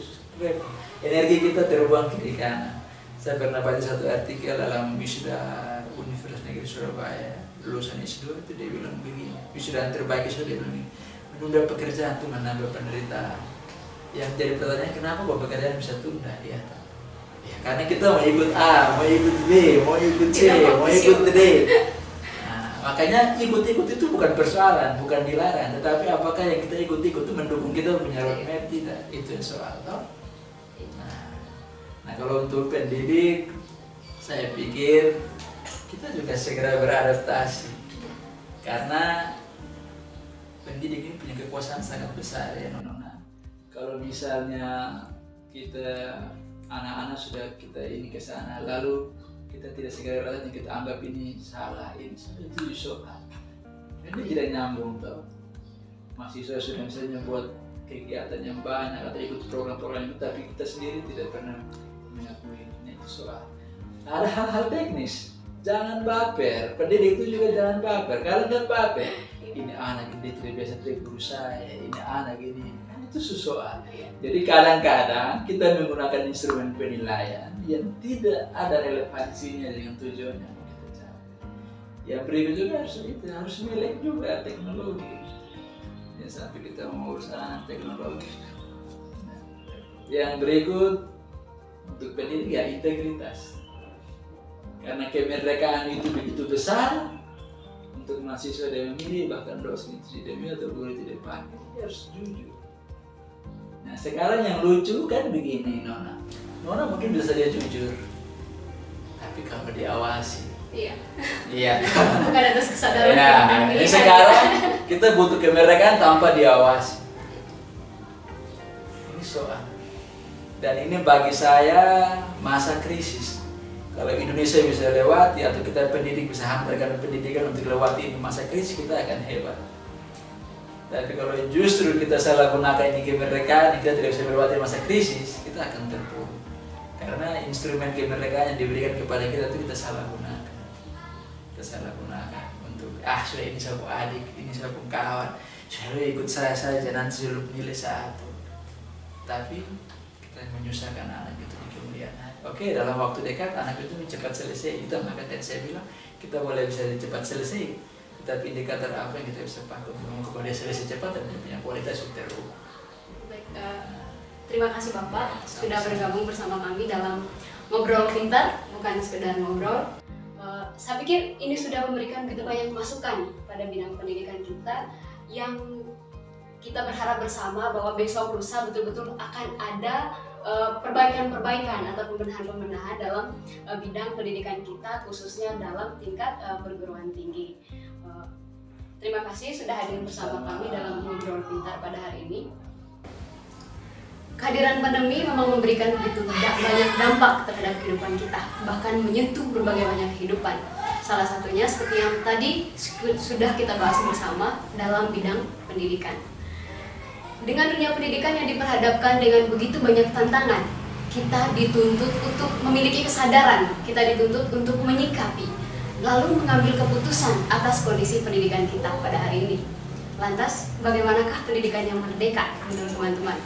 energi kita terbuang kiri kanan. Saya pernah baca satu artikel dalam wisuda Universitas Negeri Surabaya, lulusan S2 itu dia bilang begini, wisuda terbaik itu dia bilang, menunda pekerjaan itu menambah penderitaan. Yang jadi pertanyaan, kenapa kok pekerjaan bisa tunda? Ya karena kita mau ikut A, mau ikut B, mau ikut C, mau ikut D. Nah, makanya ikut-ikut itu bukan persoalan, bukan dilarang, tetapi apakah yang kita ikut-ikut itu mendukung kita punya roadmap? Tidak, itu yang soal. Nah kalau untuk pendidik, saya pikir kita juga segera beradaptasi karena pendidik ini punya kekuasaan sangat besar ya Nona. Kalau misalnya kita anak-anak sudah kita ini ke sana, lalu kita tidak segera beradaptasi, kita anggap ini salah, itu soal. Ini tidak nyambung toh. Mahasiswa sudah misalnya buat kegiatan yang banyak atau ikut program-program itu, tapi kita sendiri tidak pernah mengakui itu soal. Ada hal-hal teknis, jangan baper. Pendidik itu juga jangan baper. Kalau jangan baper, ini anak ini tidak biasa guru saya, ini anak ini, itu soal. Jadi kadang-kadang kita menggunakan instrumen penilaian yang tidak ada relevansinya dengan tujuan yang mau kita capai. Yang berikut juga harus melek juga teknologi. Ya sampai kita mau urusan teknologi. Yang berikut untuk pendidik ya integritas. Karena kemerdekaan itu begitu besar, untuk mahasiswa dia memilih, bahkan dosen itu tidak milih atau guru tidak pakai, dia harus jujur. Nah sekarang yang lucu kan begini, Nona mungkin bisa dia jujur, tapi kalau diawasi. Iya. Bukan atas kesadaran. Nah, ini sekarang kita butuh kemerdekaan tanpa diawasi. Ini soal. Dan ini bagi saya masa krisis. Kalau Indonesia bisa lewati atau kita pendidik bisa hantarkan pendidikan untuk lewati ini masa krisis, kita akan hebat. Tapi kalau justru kita salah gunakan ini kemerdekaan, kita tidak bisa melewati masa krisis, kita akan terpuruk. Karena instrumen kemerdekaan yang diberikan kepada kita itu kita salah gunakan. Kita salah gunakan untuk sudah ini saya adik, ini saya kawan, sudah ikut saya saja nanti sudah nilai 1. Tapi kita menyusahkan anak itu di kemudian hari. Oke, dalam waktu dekat anak itu cepat selesai. Itu maka tadi saya bilang kita boleh bisa cepat selesai. Tapi indikator apa yang kita bisa pakai untuk kalau dia selesai cepat dan dia punya kualitas itu terukur. Baik, terima kasih Bapak sudah bergabung bersama kami dalam Ngobrol Pintar, bukan sekedar ngobrol. Saya pikir ini sudah memberikan begitu banyak masukan pada bidang pendidikan kita yang kita berharap bersama bahwa besok lusa betul-betul akan ada perbaikan-perbaikan atau pembenahan-pembenahan dalam bidang pendidikan kita, khususnya dalam tingkat perguruan tinggi. Terima kasih sudah hadir bersama kami dalam Ngobrol Pintar pada hari ini. Kehadiran pandemi memang memberikan begitu banyak dampak terhadap kehidupan kita, bahkan menyentuh berbagai banyak kehidupan. Salah satunya seperti yang tadi sudah kita bahas bersama dalam bidang pendidikan. Dengan dunia pendidikan yang diperhadapkan dengan begitu banyak tantangan, kita dituntut untuk memiliki kesadaran, kita dituntut untuk menyikapi, lalu mengambil keputusan atas kondisi pendidikan kita pada hari ini. Lantas, bagaimanakah pendidikan yang merdeka menurut teman-teman?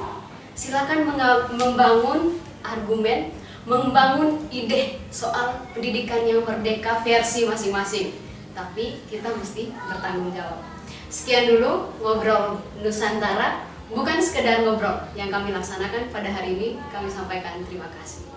Silakan membangun argumen, membangun ide soal pendidikan yang merdeka versi masing-masing. Tapi kita mesti bertanggung jawab. Sekian dulu Ngobrol Nusantara, bukan sekedar ngobrol yang kami laksanakan pada hari ini. Kami sampaikan terima kasih.